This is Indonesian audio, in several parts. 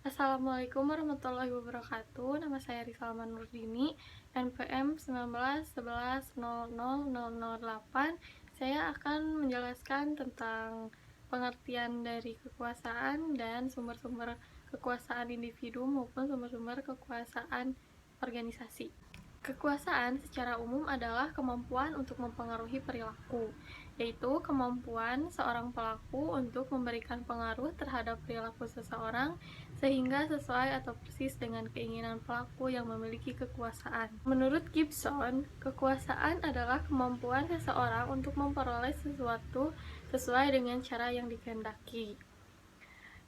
Assalamualaikum warahmatullahi wabarakatuh. Nama saya Risalma Nurdini, NPM 1911110008. Saya akan menjelaskan tentang pengertian dari kekuasaan dan sumber-sumber kekuasaan individu maupun sumber-sumber kekuasaan organisasi. Kekuasaan secara umum adalah kemampuan untuk mempengaruhi perilaku, yaitu kemampuan seorang pelaku untuk memberikan pengaruh terhadap perilaku seseorang sehingga sesuai atau persis dengan keinginan pelaku yang memiliki kekuasaan. Menurut Gibson, kekuasaan adalah kemampuan seseorang untuk memperoleh sesuatu sesuai dengan cara yang dikehendaki.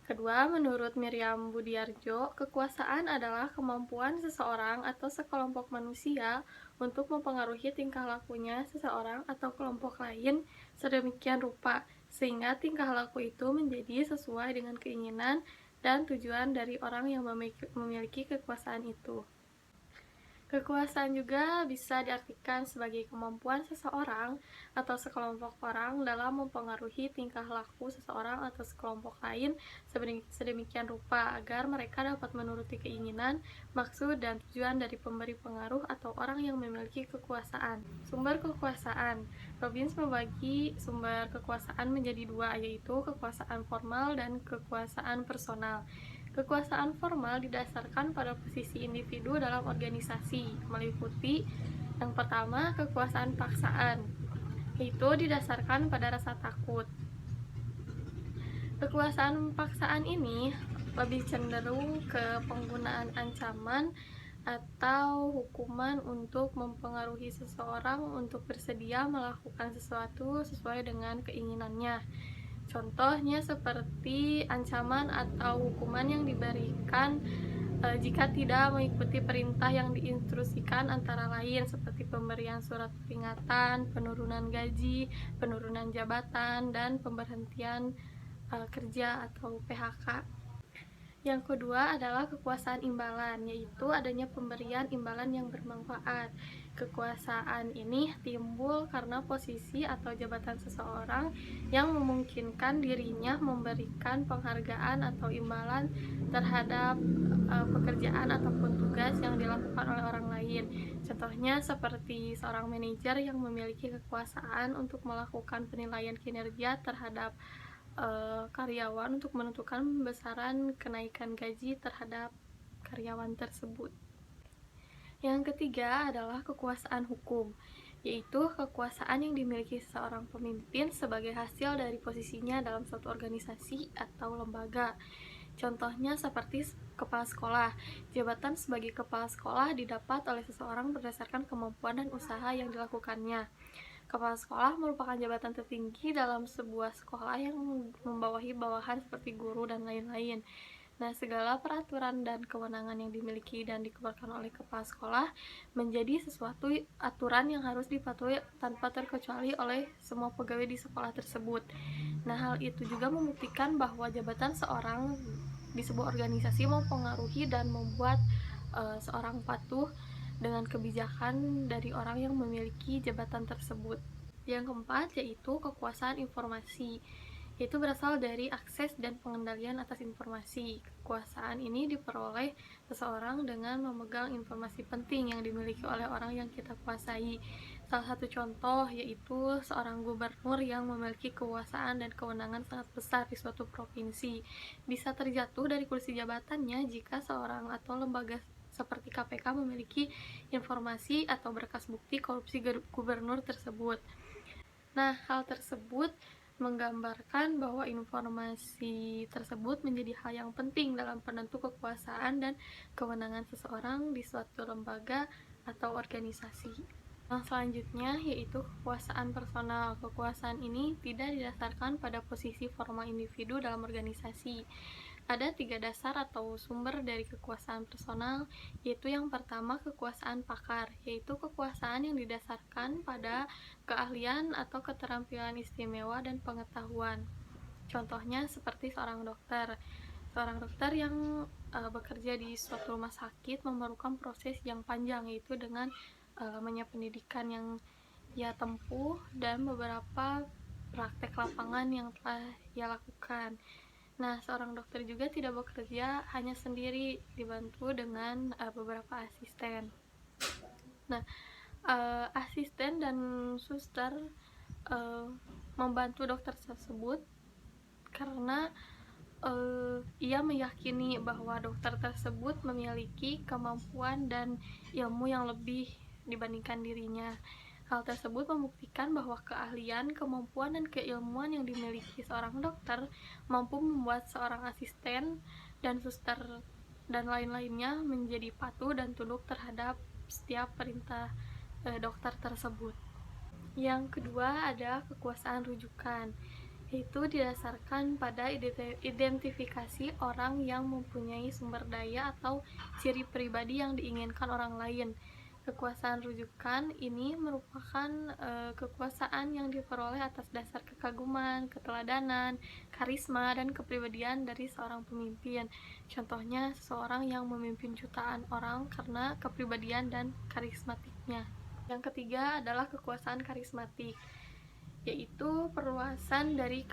Kedua, menurut Miriam Budiarjo, kekuasaan adalah kemampuan seseorang atau sekelompok manusia untuk mempengaruhi tingkah lakunya seseorang atau kelompok lain sedemikian rupa, sehingga tingkah laku itu menjadi sesuai dengan keinginan dan tujuan dari orang yang memiliki kekuasaan itu. Kekuasaan juga bisa diartikan sebagai kemampuan seseorang atau sekelompok orang dalam mempengaruhi tingkah laku seseorang atau sekelompok lain sedemikian rupa agar mereka dapat menuruti keinginan, maksud, dan tujuan dari pemberi pengaruh atau orang yang memiliki kekuasaan. Sumber kekuasaan. Robbins membagi sumber kekuasaan menjadi dua, yaitu kekuasaan formal dan kekuasaan personal. Kekuasaan formal didasarkan pada posisi individu dalam organisasi, meliputi yang pertama, kekuasaan paksaan, yaitu didasarkan pada rasa takut. Kekuasaan paksaan ini lebih cenderung ke penggunaan ancaman atau hukuman untuk mempengaruhi seseorang untuk bersedia melakukan sesuatu sesuai dengan keinginannya. Contohnya seperti ancaman atau hukuman yang diberikan jika tidak mengikuti perintah yang diinstruksikan, antara lain seperti pemberian surat peringatan, penurunan gaji, penurunan jabatan, dan pemberhentian kerja atau PHK. Yang kedua adalah kekuasaan imbalan, yaitu adanya pemberian imbalan yang bermanfaat. Kekuasaan ini timbul karena posisi atau jabatan seseorang yang memungkinkan dirinya memberikan penghargaan atau imbalan terhadap pekerjaan ataupun tugas yang dilakukan oleh orang lain. Contohnya seperti seorang manajer yang memiliki kekuasaan untuk melakukan penilaian kinerja terhadap karyawan untuk menentukan besaran kenaikan gaji terhadap karyawan tersebut. Yang ketiga adalah kekuasaan hukum, yaitu kekuasaan yang dimiliki seorang pemimpin sebagai hasil dari posisinya dalam suatu organisasi atau lembaga. Contohnya seperti kepala sekolah. Jabatan sebagai kepala sekolah didapat oleh seseorang berdasarkan kemampuan dan usaha yang dilakukannya. Kepala sekolah merupakan jabatan tertinggi dalam sebuah sekolah yang membawahi bawahan seperti guru dan lain-lain. Nah, segala peraturan dan kewenangan yang dimiliki dan dikeluarkan oleh kepala sekolah menjadi sesuatu aturan yang harus dipatuhi tanpa terkecuali oleh semua pegawai di sekolah tersebut. Nah, hal itu juga membuktikan bahwa jabatan seorang di sebuah organisasi mempengaruhi dan membuat seorang patuh dengan kebijakan dari orang yang memiliki jabatan tersebut. Yang keempat yaitu kekuasaan informasi, yaitu berasal dari akses dan pengendalian atas informasi. Kekuasaan ini diperoleh seseorang dengan memegang informasi penting yang dimiliki oleh orang yang kita kuasai. Salah satu contoh yaitu seorang gubernur yang memiliki kekuasaan dan kewenangan sangat besar di suatu provinsi bisa terjatuh dari kursi jabatannya jika seorang atau lembaga seperti KPK memiliki informasi atau berkas bukti korupsi gubernur tersebut. Nah, hal tersebut menggambarkan bahwa informasi tersebut menjadi hal yang penting dalam penentu kekuasaan dan kewenangan seseorang di suatu lembaga atau organisasi. Yang selanjutnya yaitu kekuasaan personal. Kekuasaan ini tidak didasarkan pada posisi formal individu dalam organisasi. Ada 3 dasar atau sumber dari kekuasaan personal, yaitu yang pertama kekuasaan pakar, yaitu kekuasaan yang didasarkan pada keahlian atau keterampilan istimewa dan pengetahuan. Contohnya seperti seorang dokter. Seorang dokter yang bekerja di suatu rumah sakit memerlukan proses yang panjang, yaitu dengan lamanya pendidikan yang ia tempuh dan beberapa praktek lapangan yang telah ia lakukan. Nah, seorang dokter juga tidak bekerja hanya sendiri, dibantu dengan beberapa asisten. Nah, asisten dan suster membantu dokter tersebut karena ia meyakini bahwa dokter tersebut memiliki kemampuan dan ilmu yang lebih dibandingkan dirinya. Hal tersebut membuktikan bahwa keahlian, kemampuan, dan keilmuan yang dimiliki seorang dokter mampu membuat seorang asisten dan suster dan lain-lainnya menjadi patuh dan tunduk terhadap setiap perintah dokter tersebut. Yang kedua ada kekuasaan rujukan, yaitu didasarkan pada identifikasi orang yang mempunyai sumber daya atau ciri pribadi yang diinginkan orang lain. Kekuasaan rujukan ini merupakan kekuasaan yang diperoleh atas dasar kekaguman, keteladanan, karisma, dan kepribadian dari seorang pemimpin. Contohnya, seseorang yang memimpin jutaan orang karena kepribadian dan karismatiknya. Yang ketiga adalah kekuasaan karismatik, yaitu perluasan dari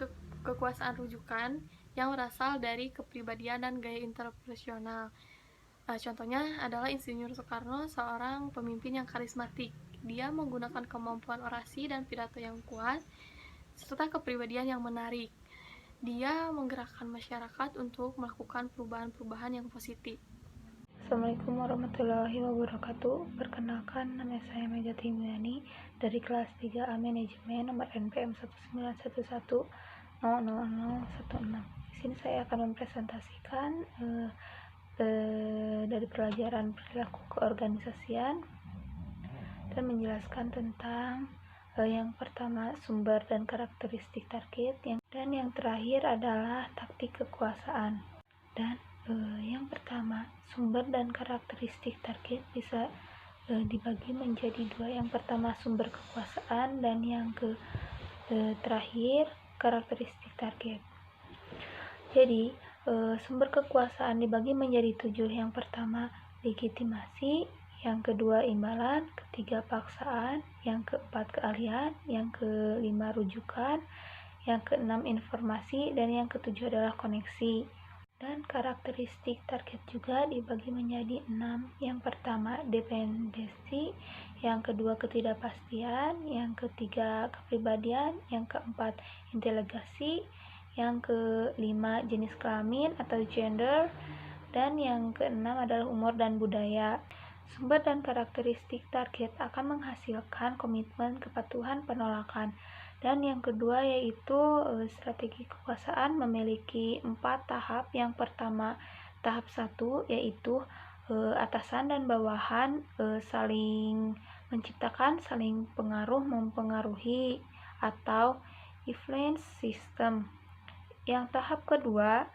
kekuasaan rujukan yang berasal dari kepribadian dan gaya interpersonal. Contohnya adalah Insinyur Soekarno, seorang pemimpin yang karismatik. Dia menggunakan kemampuan orasi dan pidato yang kuat, serta kepribadian yang menarik. Dia menggerakkan masyarakat untuk melakukan perubahan-perubahan yang positif. Assalamualaikum warahmatullahi wabarakatuh. Perkenalkan, nama saya Mega Timiani dari kelas 3A Manajemen nomor NPM 191000016. Di sini saya akan mempresentasikan dari pelajaran perilaku keorganisasian dan menjelaskan tentang yang pertama sumber dan karakteristik target, dan yang terakhir adalah taktik kekuasaan. Dan yang pertama, sumber dan karakteristik target bisa dibagi menjadi dua. Yang pertama sumber kekuasaan dan yang terakhir karakteristik target. Jadi sumber kekuasaan dibagi menjadi 7. Yang pertama legitimasi, yang kedua imbalan, ketiga paksaan, yang keempat keahlian, yang kelima rujukan, yang keenam informasi, dan yang ketujuh adalah koneksi. Dan karakteristik target juga dibagi menjadi 6. Yang pertama dependensi, yang kedua ketidakpastian, yang ketiga kepribadian, yang keempat integrasi, yang kelima jenis kelamin atau gender, dan yang keenam adalah umur dan budaya. Sumber dan karakteristik target akan menghasilkan komitmen, kepatuhan, penolakan. Dan yang kedua yaitu strategi kekuasaan memiliki 4 tahap. Yang pertama tahap 1 yaitu atasan dan bawahan saling menciptakan, saling pengaruh mempengaruhi atau influence system. Yang tahap kedua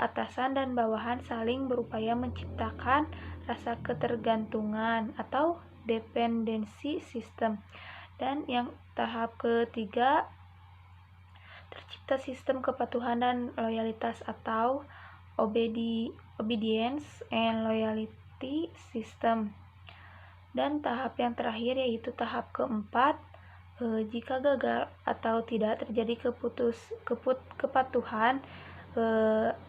atasan dan bawahan saling berupaya menciptakan rasa ketergantungan atau dependency system. Dan yang tahap ketiga tercipta sistem kepatuhan dan loyalitas atau obedience and loyalty system. Dan tahap yang terakhir yaitu tahap keempat, jika gagal atau tidak terjadi kepatuhan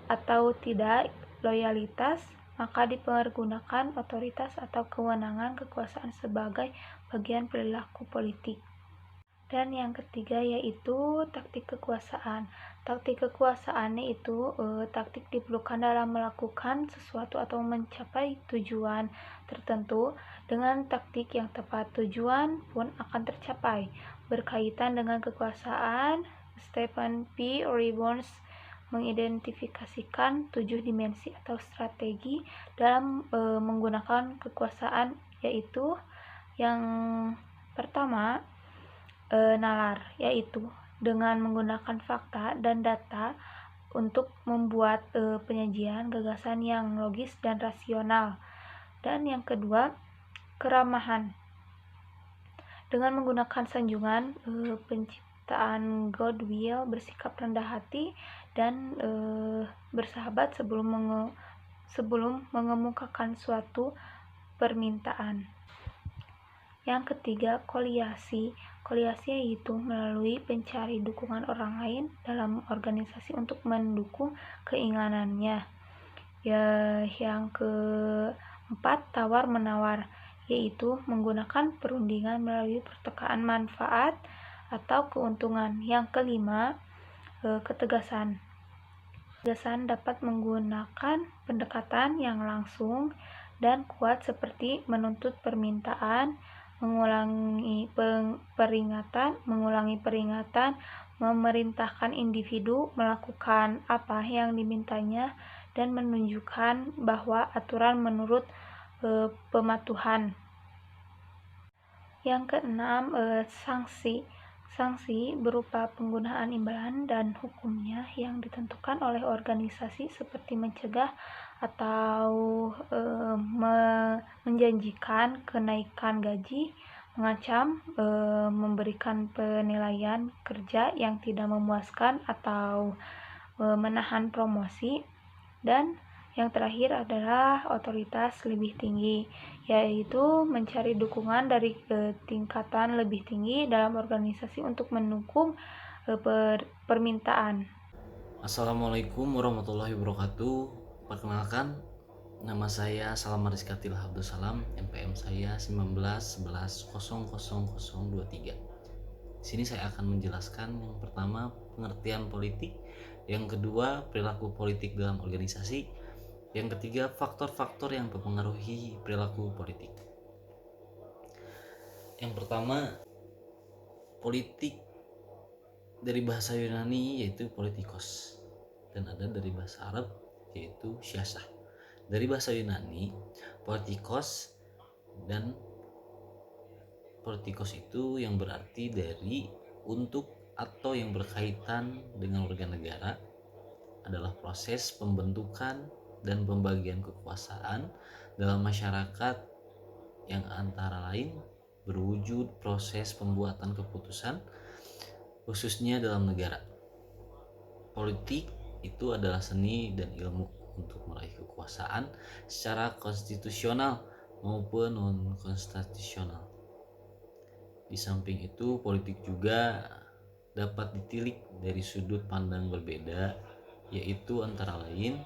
atau tidak loyalitas, maka dipergunakan otoritas atau kewenangan kekuasaan sebagai bagian perilaku politik. Dan yang ketiga yaitu taktik kekuasaan. Taktik kekuasaan itu taktik diperlukan dalam melakukan sesuatu atau mencapai tujuan tertentu. Dengan taktik yang tepat, tujuan pun akan tercapai. Berkaitan dengan kekuasaan, Stephen P. Ribons mengidentifikasikan 7 dimensi atau strategi dalam menggunakan kekuasaan, yaitu yang pertama nalar, yaitu dengan menggunakan fakta dan data untuk membuat penyajian gagasan yang logis dan rasional. Dan yang kedua keramahan, dengan menggunakan sanjungan penciptaan goodwill, bersikap rendah hati dan bersahabat sebelum mengemukakan suatu permintaan. Yang ketiga, koliasi. Koliasi yaitu melalui pencari dukungan orang lain dalam organisasi untuk mendukung keinginannya. Ya, yang keempat, tawar-menawar, yaitu menggunakan perundingan melalui pertukaran manfaat atau keuntungan. Yang kelima, ketegasan. Ketegasan dapat menggunakan pendekatan yang langsung dan kuat seperti menuntut permintaan, mengulangi peringatan, memerintahkan individu melakukan apa yang dimintanya, dan menunjukkan bahwa aturan menurut pematuhan. Yang keenam, sanksi. Sanksi berupa penggunaan imbalan dan hukumnya yang ditentukan oleh organisasi seperti mencegah atau menjanjikan kenaikan gaji, mengancam, memberikan penilaian kerja yang tidak memuaskan atau menahan promosi, dan yang terakhir adalah otoritas lebih tinggi, yaitu mencari dukungan dari tingkatan lebih tinggi dalam organisasi untuk mendukung permintaan. Assalamualaikum warahmatullahi wabarakatuh. Perkenalkan, nama saya Salam Rizkatil Abdul Salam, NPM saya 1911000023. Di sini saya akan menjelaskan yang pertama pengertian politik, yang kedua perilaku politik dalam organisasi, yang ketiga faktor-faktor yang mempengaruhi perilaku politik. Yang pertama, politik dari bahasa Yunani yaitu politikos, dan ada dari bahasa Arab yaitu siasah. Dari bahasa Yunani, politikos, dan politikos itu yang berarti dari, untuk, atau yang berkaitan dengan warga negara, adalah proses pembentukan dan pembagian kekuasaan dalam masyarakat yang antara lain berwujud proses pembuatan keputusan khususnya dalam negara. Politik itu adalah seni dan ilmu untuk meraih kekuasaan secara konstitusional maupun non-konstitusional. Di samping itu, politik juga dapat ditilik dari sudut pandang berbeda, yaitu antara lain: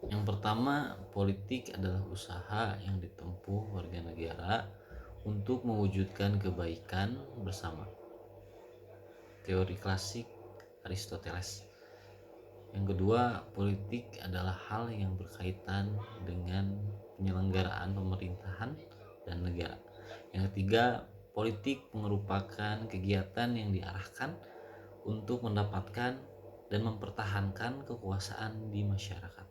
yang pertama, politik adalah usaha yang ditempuh warga negara untuk mewujudkan kebaikan bersama. Teori klasik Aristoteles. Yang kedua, politik adalah hal yang berkaitan dengan penyelenggaraan pemerintahan dan negara. Yang ketiga, politik merupakan kegiatan yang diarahkan untuk mendapatkan dan mempertahankan kekuasaan di masyarakat.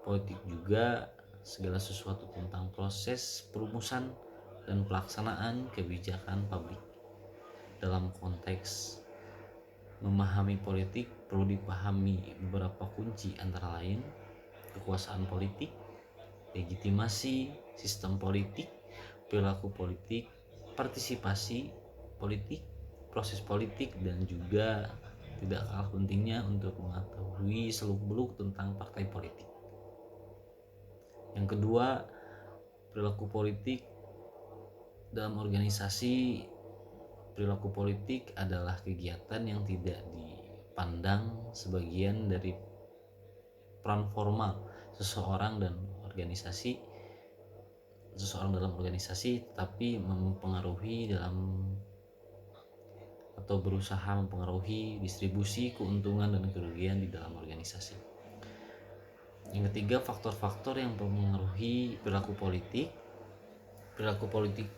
Politik juga segala sesuatu tentang proses perumusan dan pelaksanaan kebijakan publik. Dalam konteks memahami politik, perlu dipahami beberapa kunci, antara lain kekuasaan politik, legitimasi sistem politik, perilaku politik, partisipasi politik, proses politik, dan juga tidak kalah pentingnya untuk mengetahui seluk-beluk tentang partai politik. Yang kedua, perilaku politik dalam organisasi. Perilaku politik adalah kegiatan yang tidak dipandang sebagian dari peran formal seseorang dalam organisasi, tetapi mempengaruhi atau berusaha mempengaruhi distribusi keuntungan dan kerugian di dalam organisasi. Yang ketiga, faktor-faktor yang mempengaruhi perilaku politik. Perilaku politik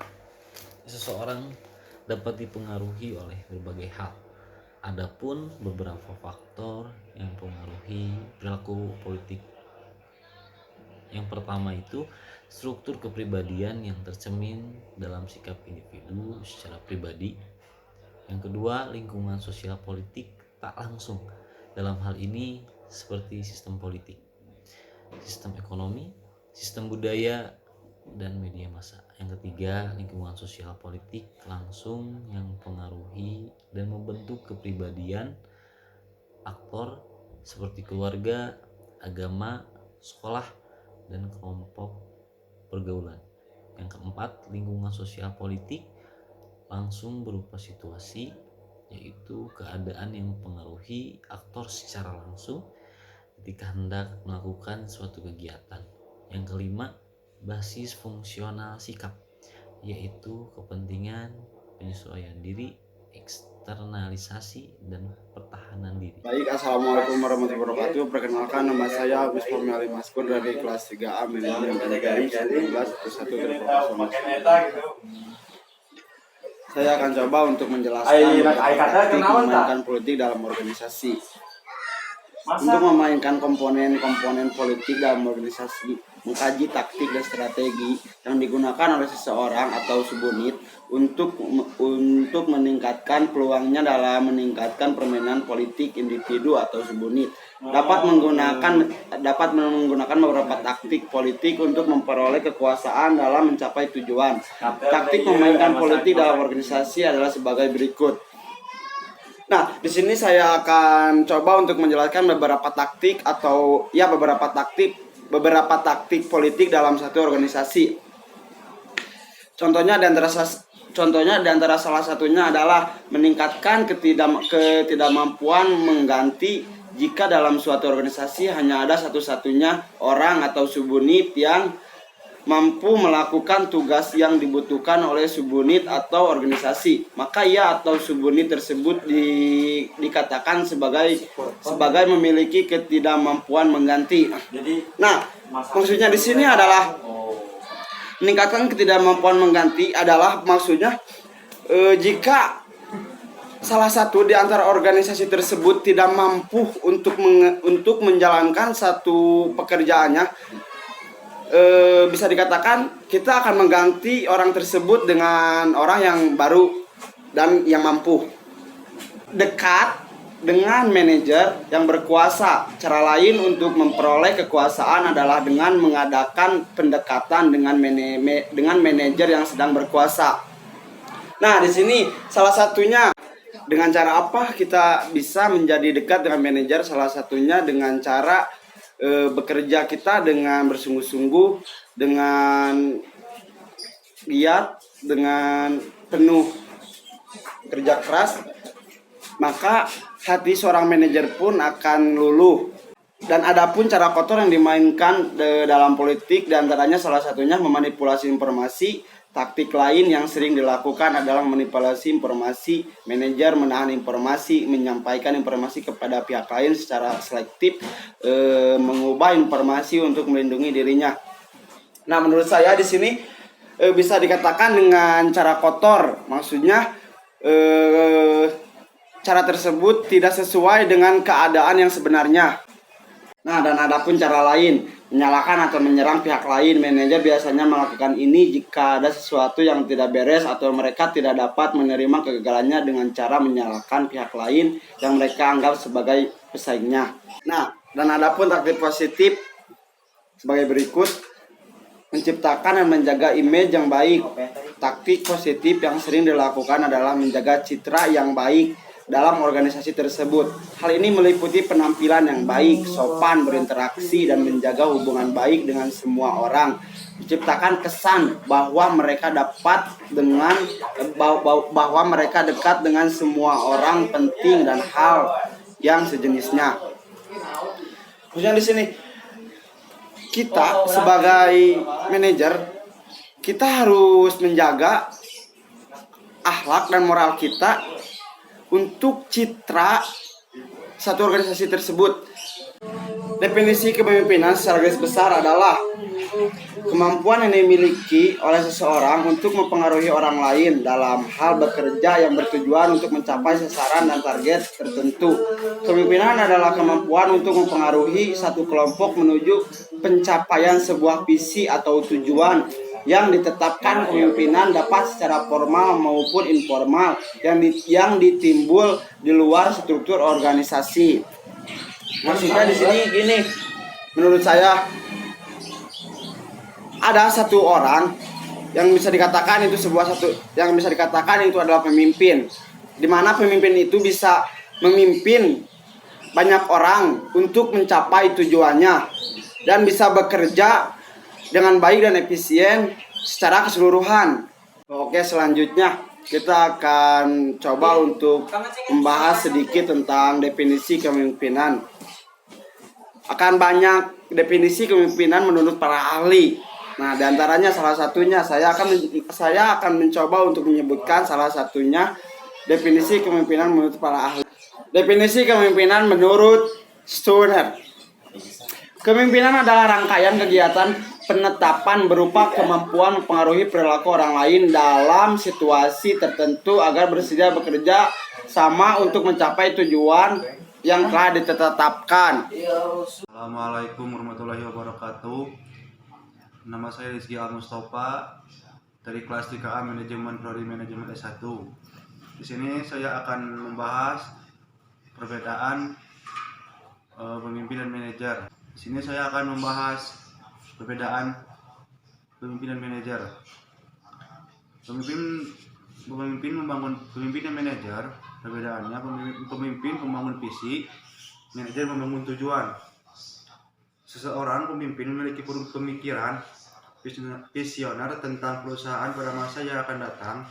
seseorang dapat dipengaruhi oleh berbagai hal. Adapun beberapa faktor yang mempengaruhi perilaku politik. Yang pertama itu struktur kepribadian yang tercermin dalam sikap individu secara pribadi. Yang kedua, lingkungan sosial politik tak langsung. Dalam hal ini seperti sistem politik, sistem ekonomi, sistem budaya, dan media massa. Yang ketiga, lingkungan sosial politik langsung yang mempengaruhi dan membentuk kepribadian aktor seperti keluarga, agama, sekolah, dan kelompok pergaulan. Yang keempat, lingkungan sosial politik langsung berupa situasi, yaitu keadaan yang mempengaruhi aktor secara langsung ketika hendak melakukan suatu kegiatan. Yang kelima, basis fungsional sikap, yaitu kepentingan, penyesuaian diri, eksternalisasi, dan pertahanan diri. Baik, Assalamualaikum warahmatullahi wabarakatuh. Perkenalkan, nama saya Agus Fahmi Ali Maskur dari kelas 3A Manajemen PDKM 1911 Saya akan coba untuk menjelaskan taktik memainkan politik dalam organisasi. Untuk memainkan komponen-komponen politik dalam organisasi, mengkaji taktik dan strategi yang digunakan oleh seseorang atau subunit untuk meningkatkan peluangnya dalam meningkatkan permainan politik individu atau subunit. Dapat menggunakan beberapa taktik politik untuk memperoleh kekuasaan dalam mencapai tujuan. Taktik memainkan politik dalam organisasi adalah sebagai berikut. Nah, di sini saya akan coba untuk menjelaskan beberapa taktik politik dalam satu organisasi. Contohnya di antara salah satunya adalah meningkatkan ketidakmampuan mengganti jika dalam suatu organisasi hanya ada satu-satunya orang atau subunit yang mampu melakukan tugas yang dibutuhkan oleh subunit atau organisasi, maka ia atau subunit tersebut dikatakan sebagai memiliki ketidakmampuan mengganti. Nah, maksudnya di sini adalah meningkatkan ketidakmampuan mengganti adalah maksudnya jika salah satu di antara organisasi tersebut tidak mampu untuk menjalankan satu pekerjaannya, bisa dikatakan kita akan mengganti orang tersebut dengan orang yang baru dan yang mampu. Dekat dengan manajer yang berkuasa. Cara lain untuk memperoleh kekuasaan adalah dengan mengadakan pendekatan dengan manajer yang sedang berkuasa. Nah, di sini salah satunya dengan cara apa kita bisa menjadi dekat dengan manajer? Salah satunya dengan cara bekerja kita dengan bersungguh-sungguh, dengan giat, dengan penuh kerja keras, maka hati seorang manajer pun akan luluh. Dan adapun cara kotor yang dimainkan dalam politik, diantaranya salah satunya memanipulasi informasi. Taktik lain yang sering dilakukan adalah manipulasi informasi. Manajer menahan informasi, menyampaikan informasi kepada pihak lain secara selektif, mengubah informasi untuk melindungi dirinya. Nah, menurut saya di sini bisa dikatakan dengan cara kotor. Maksudnya cara tersebut tidak sesuai dengan keadaan yang sebenarnya. Nah, dan adapun cara lain, menyalahkan atau menyerang pihak lain. Manajer biasanya melakukan ini jika ada sesuatu yang tidak beres atau mereka tidak dapat menerima kegagalannya dengan cara menyalahkan pihak lain yang mereka anggap sebagai pesaingnya. Nah, dan adapun taktik positif sebagai berikut: menciptakan dan menjaga image yang baik. Taktik positif yang sering dilakukan adalah menjaga citra yang baik dalam organisasi tersebut. Hal ini meliputi penampilan yang baik, sopan, berinteraksi, dan menjaga hubungan baik dengan semua orang. Menciptakan kesan bahwa mereka dekat dengan semua orang penting dan hal yang sejenisnya. Khususnya di sini, kita sebagai manajer, kita harus menjaga akhlak dan moral kita untuk citra satu organisasi tersebut. Definisi kepemimpinan secara garis besar adalah kemampuan yang dimiliki oleh seseorang untuk mempengaruhi orang lain dalam hal bekerja yang bertujuan untuk mencapai sasaran dan target tertentu. Kepemimpinan adalah kemampuan untuk mempengaruhi satu kelompok menuju pencapaian sebuah visi atau tujuan yang ditetapkan. Kepemimpinan dapat secara formal maupun informal yang ditimbul di luar struktur organisasi. Maksudnya di sini gini, menurut saya ada satu orang yang bisa dikatakan itu adalah pemimpin, di mana pemimpin itu bisa memimpin banyak orang untuk mencapai tujuannya dan bisa bekerja dengan baik dan efisien secara keseluruhan. Oke, selanjutnya kita akan coba untuk membahas sedikit tentang definisi kepemimpinan. Akan banyak definisi kepemimpinan menurut para ahli. Nah, diantaranya salah satunya saya akan mencoba untuk menyebutkan salah satunya definisi kepemimpinan menurut para ahli. Definisi kepemimpinan menurut Stoner. Kepemimpinan adalah rangkaian kegiatan penetapan berupa kemampuan mempengaruhi perilaku orang lain dalam situasi tertentu agar bersedia bekerja sama untuk mencapai tujuan yang telah ditetapkan. Assalamualaikum warahmatullahi wabarakatuh. Nama saya Rizky Al Mustafa dari kelas 3A Manajemen Prodi Manajemen S1. Di sini saya akan membahas perbedaan pemimpin dan manajer. Di sini saya akan membahas perbedaan pemimpin dan manajer. Pemimpin dan manajer, perbedaannya pemimpin membangun visi, manajer membangun tujuan. Seseorang pemimpin memiliki pemikiran visioner tentang perusahaan pada masa yang akan datang.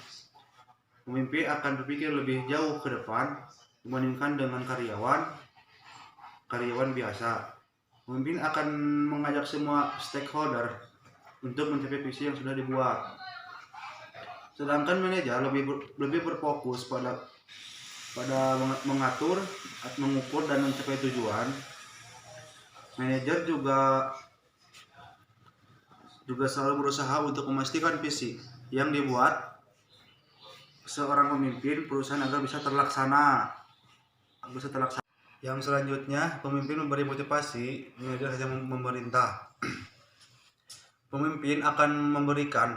Pemimpin akan berpikir lebih jauh ke depan dibandingkan dengan karyawan biasa. Pemimpin akan mengajak semua stakeholder untuk mencapai visi yang sudah dibuat. Sedangkan manajer lebih berfokus pada mengatur, mengukur dan mencapai tujuan. Manajer juga selalu berusaha untuk memastikan visi yang dibuat seorang pemimpin perusahaan agar bisa terlaksana. Yang selanjutnya, pemimpin memberi motivasi, manajer hanya memerintah. Pemimpin akan memberikan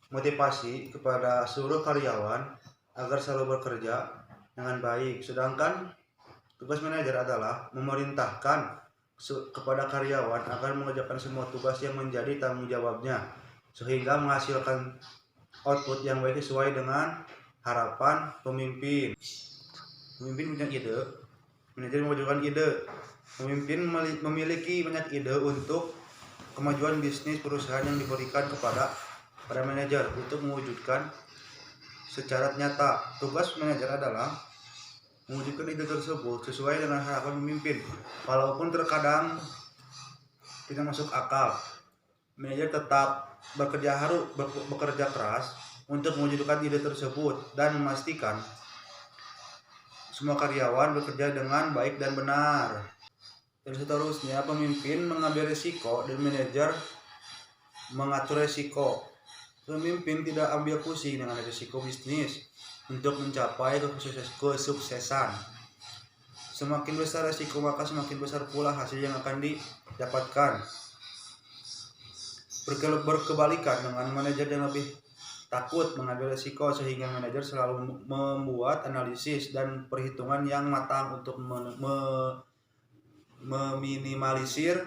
motivasi kepada seluruh karyawan agar selalu bekerja dengan baik. Sedangkan tugas manajer adalah memerintahkan kepada karyawan agar mengerjakan semua tugas yang menjadi tanggung jawabnya, sehingga menghasilkan output yang baik sesuai dengan harapan pemimpin. Pemimpin punya ide, manajer mewujudkan ide. Pemimpin memiliki banyak ide untuk kemajuan bisnis perusahaan yang diberikan kepada para manajer untuk mewujudkan secara nyata. Tugas manajer adalah mewujudkan ide tersebut sesuai dengan harapan pemimpin. Walaupun terkadang tidak masuk akal, manajer tetap bekerja keras untuk mewujudkan ide tersebut dan memastikan semua karyawan bekerja dengan baik dan benar. Dan seterusnya, pemimpin mengambil risiko dan manajer mengatur risiko. Pemimpin tidak ambil pusing dengan risiko bisnis untuk mencapai kesuksesan. Semakin besar risiko, maka semakin besar pula hasil yang akan didapatkan. Berkebalikan dengan manajer yang lebih takut mengambil risiko, sehingga manajer selalu membuat analisis dan perhitungan yang matang untuk meminimalisir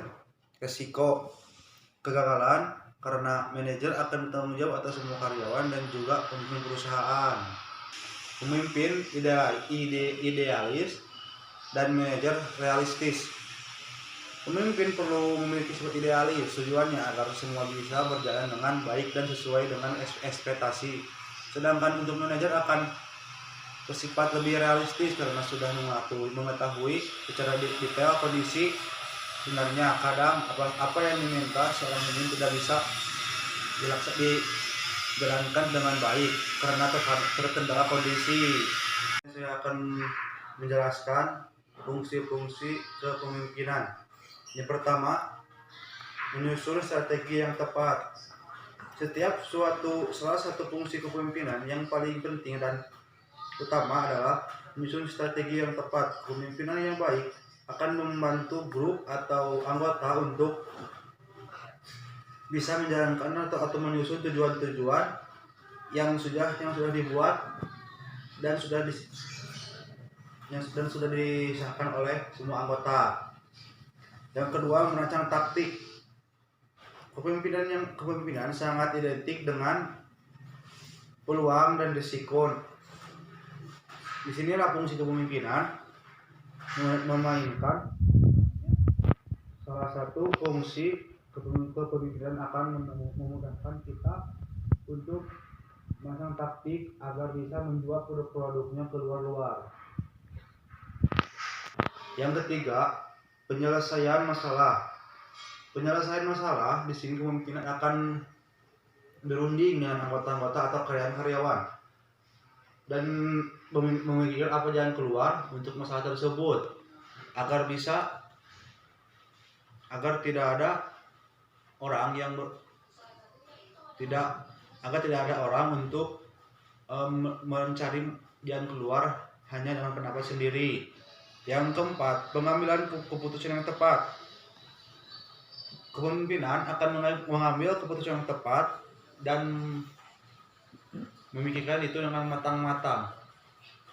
risiko kegagalan, karena manajer akan bertanggung jawab atas semua karyawan dan juga pemimpin perusahaan. Pemimpin idealis dan manajer realistis. Pemimpin perlu memiliki sifat idealis, tujuannya agar semua bisa berjalan dengan baik dan sesuai dengan ekspektasi. Sedangkan untuk manajer akan bersifat lebih realistis karena sudah mengetahui secara detail kondisi sebenarnya. Kadang apa yang diminta seorang pemimpin tidak bisa dijalankan dengan baik karena terkendala kondisi. Saya akan menjelaskan fungsi-fungsi kepemimpinan. Yang pertama, menyusun strategi yang tepat. Salah satu fungsi kepemimpinan yang paling penting dan utama adalah menyusun strategi yang tepat. Kepemimpinan yang baik akan membantu grup atau anggota untuk bisa menjalankan atau menyusun tujuan-tujuan yang sudah dibuat dan sudah disahkan oleh semua anggota. Yang kedua, merancang taktik. Kepemimpinan sangat identik dengan peluang dan risiko. Di sinilah fungsi kepemimpinan memainkan salah satu fungsi kepemimpinan akan memudahkan kita untuk memasang taktik agar bisa menjual produk-produknya keluar-luar. Yang ketiga, penyelesaian masalah. Penyelesaian masalah di sini kemungkinan akan berunding dengan anggota-anggota atau karyawan dan memikirkan apa jalan keluar untuk masalah tersebut agar tidak ada orang untuk mencari jalan keluar hanya dengan pendapat sendiri. Yang keempat, pengambilan keputusan yang tepat. Kepemimpinan akan mengambil keputusan yang tepat dan memikirkan itu dengan matang-matang.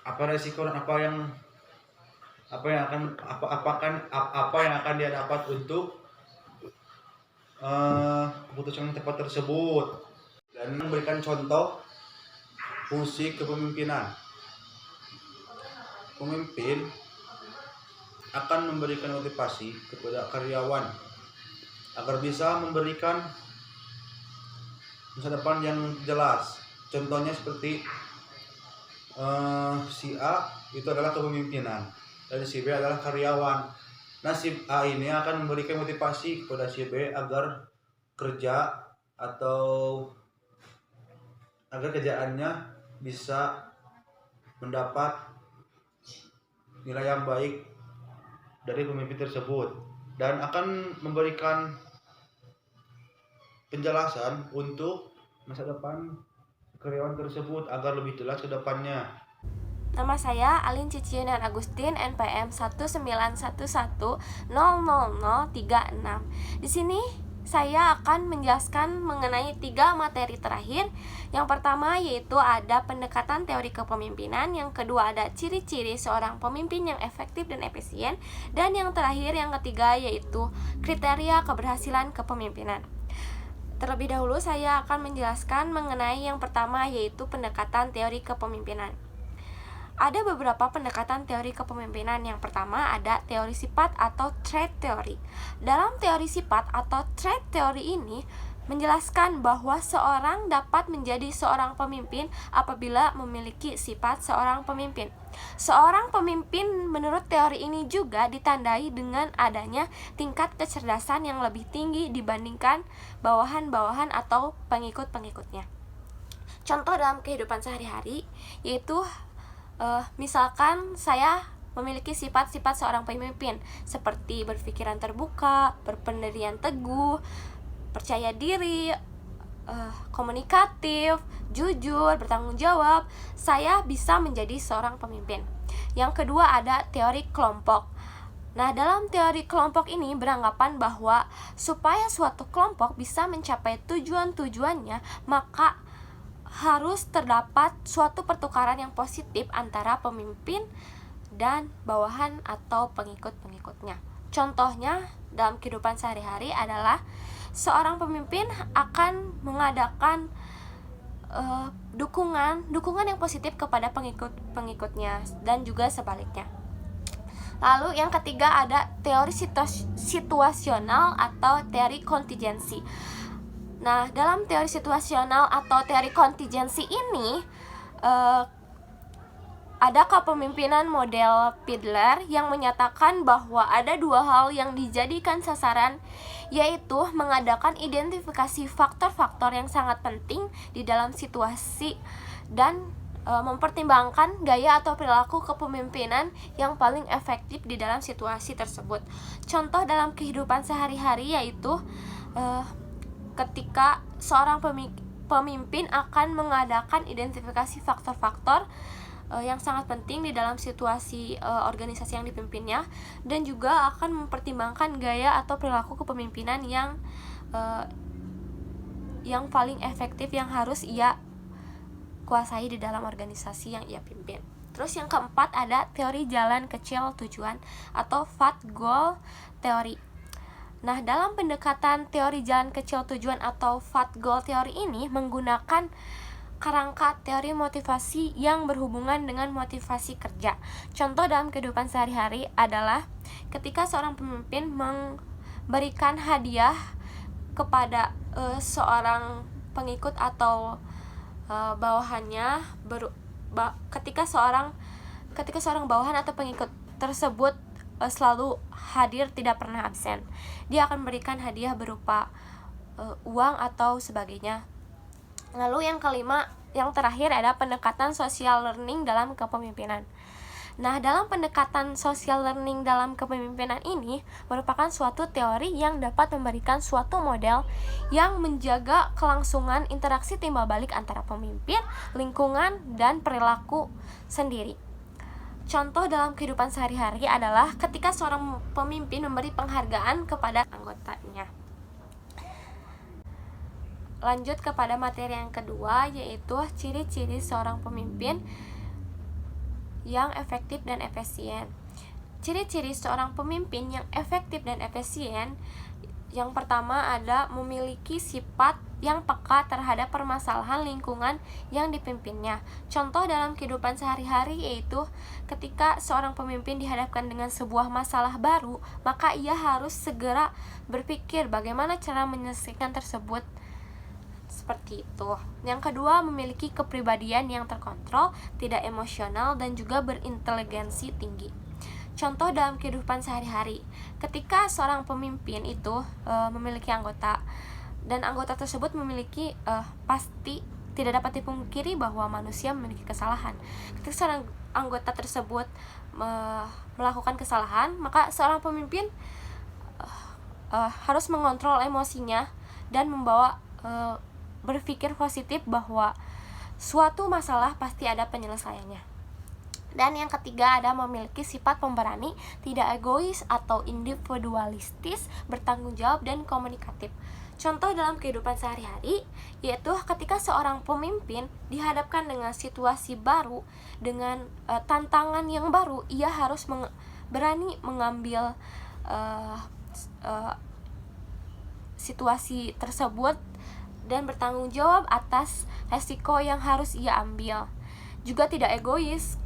Apa resiko dan apa yang akan dia dapat untuk keputusan yang tepat tersebut, dan memberikan contoh fungsi kepemimpinan. Pemimpin akan memberikan motivasi kepada karyawan agar bisa memberikan masa depan yang jelas. Contohnya seperti si A itu adalah kepemimpinan dan si B adalah karyawan. Nah, si A ini akan memberikan motivasi kepada si B agar kerjaannya bisa mendapat nilai yang baik dari pemimpin tersebut, dan akan memberikan penjelasan untuk masa depan karyawan tersebut agar lebih jelas ke depannya. Nama saya Alin Ciciunan Agustin, NPM 191100036. Di sini saya akan menjelaskan mengenai 3 materi terakhir. Yang pertama yaitu ada pendekatan teori kepemimpinan, yang kedua ada ciri-ciri seorang pemimpin yang efektif dan efisien, dan yang terakhir, yang ketiga, yaitu kriteria keberhasilan kepemimpinan. Terlebih dahulu saya akan menjelaskan mengenai yang pertama yaitu pendekatan teori kepemimpinan. Ada beberapa pendekatan teori kepemimpinan. Yang pertama ada teori sifat atau trait theory. Dalam teori sifat atau trait theory ini menjelaskan bahwa seorang dapat menjadi seorang pemimpin apabila memiliki sifat seorang pemimpin. Seorang pemimpin menurut teori ini juga ditandai dengan adanya tingkat kecerdasan yang lebih tinggi dibandingkan bawahan-bawahan atau pengikut-pengikutnya. Contoh dalam kehidupan sehari-hari yaitu misalkan saya memiliki sifat-sifat seorang pemimpin seperti berpikiran terbuka, berpendirian teguh, percaya diri, komunikatif, jujur, bertanggung jawab. Saya bisa menjadi seorang pemimpin. Yang kedua ada teori kelompok. Nah, dalam teori kelompok ini beranggapan bahwa supaya suatu kelompok bisa mencapai tujuan-tujuannya, maka harus terdapat suatu pertukaran yang positif antara pemimpin dan bawahan atau pengikut-pengikutnya. Contohnya dalam kehidupan sehari-hari adalah seorang pemimpin akan mengadakan dukungan yang positif kepada pengikut-pengikutnya dan juga sebaliknya. Lalu yang ketiga ada teori situasional atau teori kontingensi. Nah, dalam teori situasional atau teori kontingensi ini ada kepemimpinan model Fiedler yang menyatakan bahwa ada 2 hal yang dijadikan sasaran, yaitu mengadakan identifikasi faktor-faktor yang sangat penting di dalam situasi dan mempertimbangkan gaya atau perilaku kepemimpinan yang paling efektif di dalam situasi tersebut. Contoh dalam kehidupan sehari-hari yaitu ketika seorang pemimpin akan mengadakan identifikasi faktor-faktor yang sangat penting di dalam situasi organisasi yang dipimpinnya, dan juga akan mempertimbangkan gaya atau perilaku kepemimpinan yang paling efektif yang harus ia kuasai di dalam organisasi yang ia pimpin. Terus yang keempat ada teori jalan kecil tujuan atau fat goal theory. Nah, dalam pendekatan teori jalan kecil tujuan atau fat goal theory ini menggunakan kerangka teori motivasi yang berhubungan dengan motivasi kerja. Contoh dalam kehidupan sehari-hari adalah ketika seorang pemimpin memberikan hadiah kepada seorang pengikut atau bawahannya ketika seorang bawahan atau pengikut tersebut selalu hadir, tidak pernah absen, dia akan memberikan hadiah berupa uang atau sebagainya. Lalu yang terakhir ada pendekatan social learning dalam kepemimpinan. Nah, dalam pendekatan social learning dalam kepemimpinan ini merupakan suatu teori yang dapat memberikan suatu model yang menjaga kelangsungan interaksi timbal balik antara pemimpin, lingkungan, dan perilaku sendiri. Contoh dalam kehidupan sehari-hari adalah ketika seorang pemimpin memberi penghargaan kepada anggotanya. Lanjut kepada materi yang kedua, yaitu ciri-ciri seorang pemimpin yang efektif dan efisien. Ciri-ciri seorang pemimpin yang efektif dan efisien, yang pertama ada memiliki sifat yang peka terhadap permasalahan lingkungan yang dipimpinnya. Contoh dalam kehidupan sehari-hari yaitu ketika seorang pemimpin dihadapkan dengan sebuah masalah baru, maka ia harus segera berpikir bagaimana cara menyelesaikan tersebut. Seperti itu. Yang kedua, memiliki kepribadian yang terkontrol, tidak emosional, dan juga berinteligensi tinggi. Contoh dalam kehidupan sehari-hari, ketika seorang pemimpin itu memiliki anggota, dan anggota tersebut memiliki pasti tidak dapat dipungkiri bahwa manusia memiliki kesalahan. Ketika seorang anggota tersebut melakukan kesalahan, maka seorang pemimpin harus mengontrol emosinya dan membawa berpikir positif bahwa suatu masalah pasti ada penyelesaiannya. Dan yang ketiga ada memiliki sifat pemberani, tidak egois atau individualistis, bertanggung jawab dan komunikatif. Contoh dalam kehidupan sehari-hari yaitu ketika seorang pemimpin dihadapkan dengan situasi baru, dengan tantangan yang baru, ia harus berani mengambil situasi tersebut dan bertanggung jawab atas resiko yang harus ia ambil. Juga tidak egois,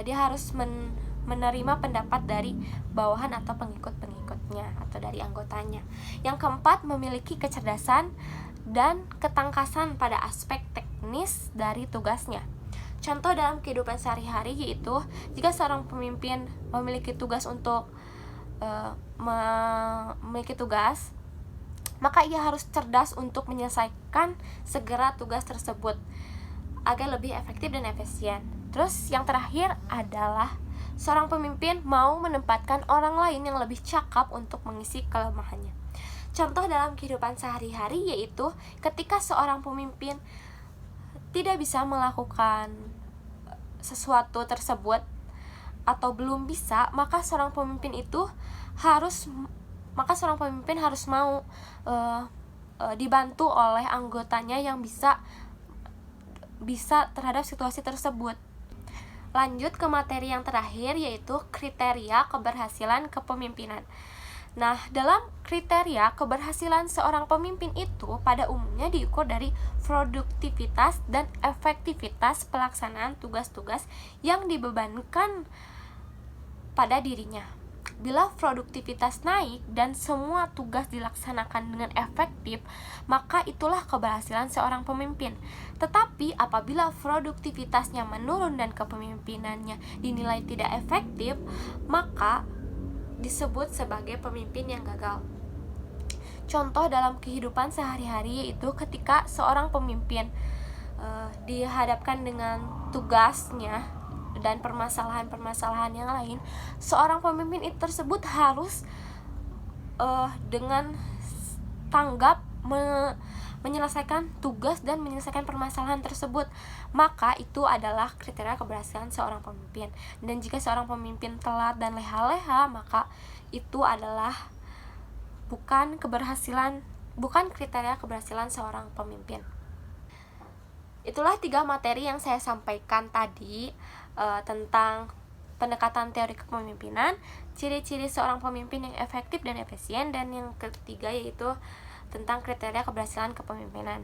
dia harus menerima pendapat dari bawahan atau pengikut-pengikutnya atau dari anggotanya. Yang keempat, memiliki kecerdasan dan ketangkasan pada aspek teknis dari tugasnya. Contoh dalam kehidupan sehari-hari yaitu jika seorang pemimpin memiliki tugas untuk maka ia harus cerdas untuk menyelesaikan segera tugas tersebut agar lebih efektif dan efisien. Terus yang terakhir adalah seorang pemimpin mau menempatkan orang lain yang lebih cakap untuk mengisi kelemahannya. Contoh dalam kehidupan sehari-hari yaitu ketika seorang pemimpin tidak bisa melakukan sesuatu tersebut atau belum bisa, maka seorang pemimpin harus mau dibantu oleh anggotanya yang bisa terhadap situasi tersebut. Lanjut ke materi yang terakhir yaitu kriteria keberhasilan kepemimpinan. Nah, dalam kriteria keberhasilan seorang pemimpin itu pada umumnya diukur dari produktivitas dan efektivitas pelaksanaan tugas-tugas yang dibebankan pada dirinya. Bila produktivitas naik dan semua tugas dilaksanakan dengan efektif, maka itulah keberhasilan seorang pemimpin. Tetapi apabila produktivitasnya menurun dan kepemimpinannya dinilai tidak efektif, maka disebut sebagai pemimpin yang gagal. Contoh dalam kehidupan sehari-hari yaitu ketika seorang pemimpin dihadapkan dengan tugasnya dan permasalahan-permasalahan yang lain, seorang pemimpin itu tersebut harus dengan tanggap menyelesaikan tugas dan menyelesaikan permasalahan tersebut. Maka itu adalah kriteria keberhasilan seorang pemimpin. Dan jika seorang pemimpin telat dan leha-leha, maka itu adalah bukan kriteria keberhasilan seorang pemimpin. Itulah 3 materi yang saya sampaikan tadi tentang pendekatan teori kepemimpinan, ciri-ciri seorang pemimpin yang efektif dan efisien, dan yang ketiga yaitu tentang kriteria keberhasilan kepemimpinan.